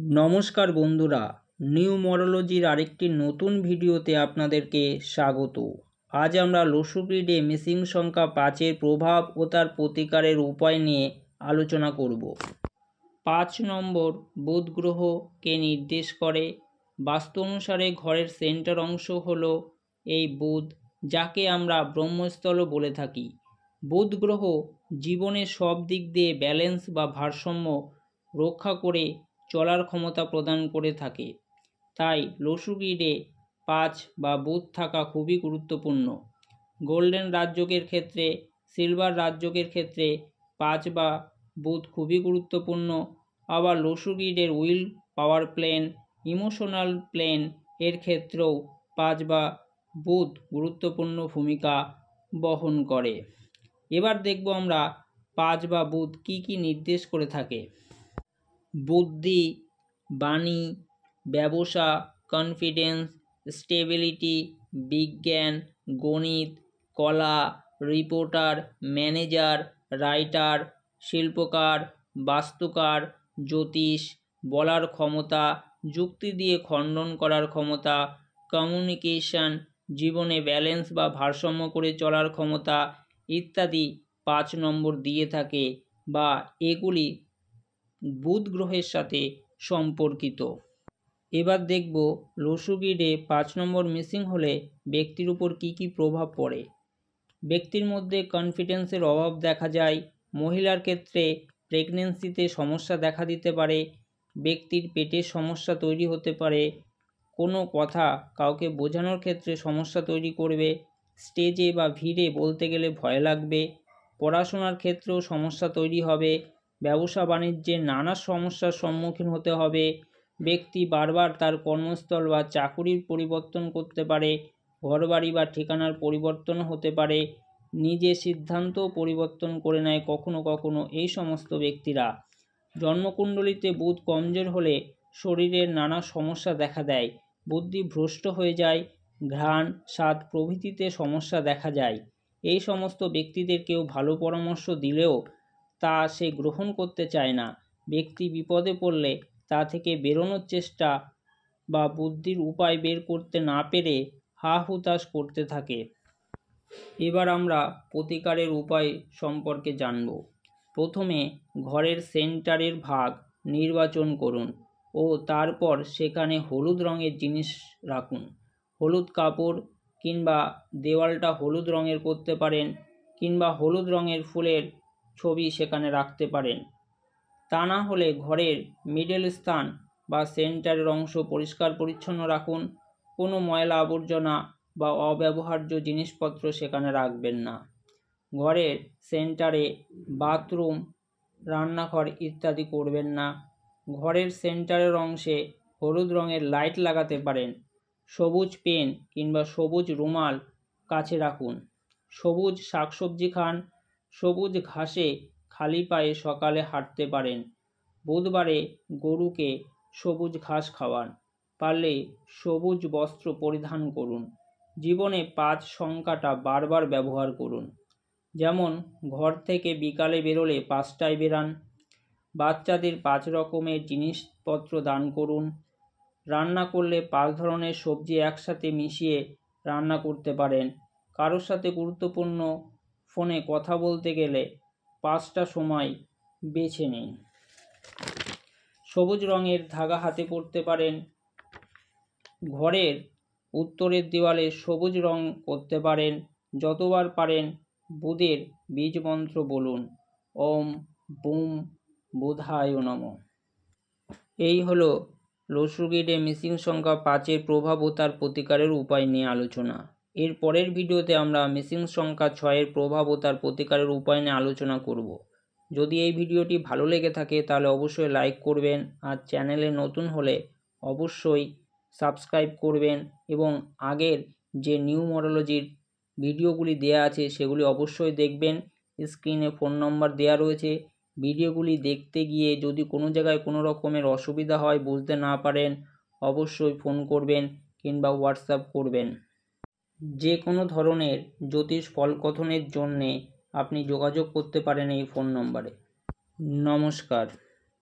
নমস্কার বন্ধুরা, নিউমরোলজির আরেকটি নতুন ভিডিওতে আপনাদেরকে স্বাগত। আজ আমরা লসুগ্রিডে মিসিং সংখ্যা 5-এর প্রভাব ও তার প্রতিকারের উপায় নিয়ে আলোচনা করব। 5 নম্বর বুধ গ্রহকে নির্দেশ করে। বাস্তু অনুসারে ঘরের সেন্টার অংশ হলো এই বুধ, যাকে আমরা ব্রহ্মস্থলও বলে থাকি। বুধ গ্রহ জীবনের সব দিক দিয়ে ব্যালেন্স বা ভারসাম্য রক্ষা করে চলার ক্ষমতা প্রদান করে থাকে। তাই লসুগ্রিডে 5 বা বুধ থাকা খুবই গুরুত্বপূর্ণ। গোল্ডেন রাজযোগের ক্ষেত্রে, সিলভার রাজযোগের ক্ষেত্রে 5 বা বুধ খুবই গুরুত্বপূর্ণ। আবার লসুগ্রিডের will power plane, emotional plane এর ক্ষেত্রেও 5 বা বুধ গুরুত্বপূর্ণ ভূমিকা বহন করে। এবার দেখব আমরা 5 বা বুধ কি কি নির্দেশ করে থাকে। বুদ্ধি, বাণী, ব্যবসা, কনফিডেন্স, স্টেবিলিটি, বিজ্ঞান, গণিত, কলা, রিপোর্টার, ম্যানেজার, রাইটার, শিল্পকার, বাস্তুকার, জ্যোতিষ, বলার ক্ষমতা, যুক্তি দিয়ে খণ্ডন করার ক্ষমতা, কমিউনিকেশন, জীবনে ব্যালেন্স বা ভারসাম্য করে চলার ক্ষমতা ইত্যাদি 5 নম্বর দিয়ে থাকে বা এগুলি বুধ গ্রহের সাথে সম্পর্কিত। এবার দেখব লসুগ্রিডে 5 নম্বর মিসিং হলে ব্যক্তির উপর কি কি প্রভাব পড়ে। ব্যক্তির মধ্যে কনফিডেন্সের অভাব দেখা যায়। মহিলার ক্ষেত্রে প্রেগন্যান্সিতে সমস্যা দেখা দিতে পারে। ব্যক্তির পেটের সমস্যা তৈরি হতে পারে। কোনো কথা কাউকে বোঝানোর ক্ষেত্রে সমস্যা তৈরি করবে। স্টেজে বা ভিড়ে বলতে গেলে ভয় লাগবে। পড়াশোনার ক্ষেত্রেও সমস্যা তৈরি হবে। ব্যবসা বাণিজ্যে নানা সমস্যার সম্মুখীন হতে হবে। ব্যক্তি বারবার তার কর্মস্থল বা চাকুরির পরিবর্তন করতে পারে। ঘরবাড়ি বা ঠিকানার পরিবর্তন হতে পারে। নিজের সিদ্ধান্তও পরিবর্তন করে নেয় কখনো কখনো এই সমস্ত ব্যক্তিরা। জন্মকুণ্ডলিতে বুধ কমজোর হলে শরীরের নানা সমস্যা দেখা দেয়। বুদ্ধি ভ্রষ্ট হয়ে যায়। ঘ্রাণ, স্বাদ প্রভৃতিতে সমস্যা দেখা যায়। এই সমস্ত ব্যক্তিদের কেউ ভালো পরামর্শ দিলেও তা সে গ্রহণ করতে চায় না। ব্যক্তি বিপদে পড়লে তা থেকে বেরোনোর চেষ্টা বা বুদ্ধির উপায় বের করতে না পেরে হা হুতাশ করতে থাকে। এবার আমরা প্রতিকারের উপায় সম্পর্কে জানব। প্রথমে ঘরের সেন্টারের ভাগ নির্বাচন করুন ও তারপর সেখানে হলুদ রঙের জিনিস রাখুন। হলুদ কাপড় কিংবা দেওয়ালটা হলুদ রঙের করতে পারেন, কিংবা হলুদ রঙের ফুলের ছবি সেখানে রাখতে পারেন। তা না হলে ঘরের মিডল স্থান বা সেন্টারের অংশ পরিষ্কার পরিচ্ছন্ন রাখুন। কোনো ময়লা আবর্জনা বা অব্যবহার্য জিনিসপত্র সেখানে রাখবেন না। ঘরের সেন্টারে বাথরুম, রান্নাঘর ইত্যাদি করবেন না। ঘরের সেন্টারের অংশে হলুদ রঙের লাইট লাগাতে পারেন। সবুজ পেন কিংবা সবুজ রুমাল কাছে রাখুন। সবুজ শাকসবজি খান। সবুজ ঘাসে খালি পায়ে সকালে হাঁটতে পারেন। বুধবারে গরুকে সবুজ ঘাস খাওয়ান। পারলে সবুজ বস্ত্র পরিধান করুন। জীবনে 5 সংখ্যাটা বারবার ব্যবহার করুন। যেমন ঘর থেকে বিকালে বেরোলে 5টায় বেরান। বাচ্চাদের 5 রকমের জিনিসপত্র দান করুন। রান্না করলে 5 ধরনের সবজি একসাথে মিশিয়ে রান্না করতে পারেন। কারোর সাথে গুরুত্বপূর্ণ ফোনে কথা বলতে গেলে 5টা সময় বেছে নিন। সবুজ রঙের ধাগা হাতে পরতে পারেন। ঘরের উত্তরের দেওয়ালে সবুজ রং করতে পারেন। যতবার পারেন বুধের বীজ মন্ত্র বলুন, ওম বুম বুধায় নমঃ। এই হলো লসুগ্রিডে মিসিং সংখ্যা 5-এর প্রভাব ও তার প্রতিকারের উপায় নিয়ে আলোচনা। এর পরের ভিডিওতে আমরা মিসিং সংখ্যা 6-এর প্রভাব ও তার প্রতিকারের উপায় নিয়ে আলোচনা করব। যদি এই ভিডিওটি ভালো লেগে থাকে তাহলে অবশ্যই লাইক করবেন, আর চ্যানেলে নতুন হলে অবশ্যই সাবস্ক্রাইব করবেন এবং আগের যে নিউমরোলজির ভিডিওগুলি দেয়া আছে সেগুলি অবশ্যই দেখবেন। স্ক্রিনে ফোন নম্বর দেয়া রয়েছে। ভিডিওগুলি দেখতে গিয়ে যদি কোনো জায়গায় কোনো রকমের অসুবিধা হয়, বুঝতে না পারেন, অবশ্যই ফোন করবেন কিংবা হোয়াটসঅ্যাপ করবেন। যে কোনো ধরনের জ্যোতিষ ফলকথনের জন্যে আপনি যোগাযোগ করতে পারেন এই ফোন নম্বরে। নমস্কার।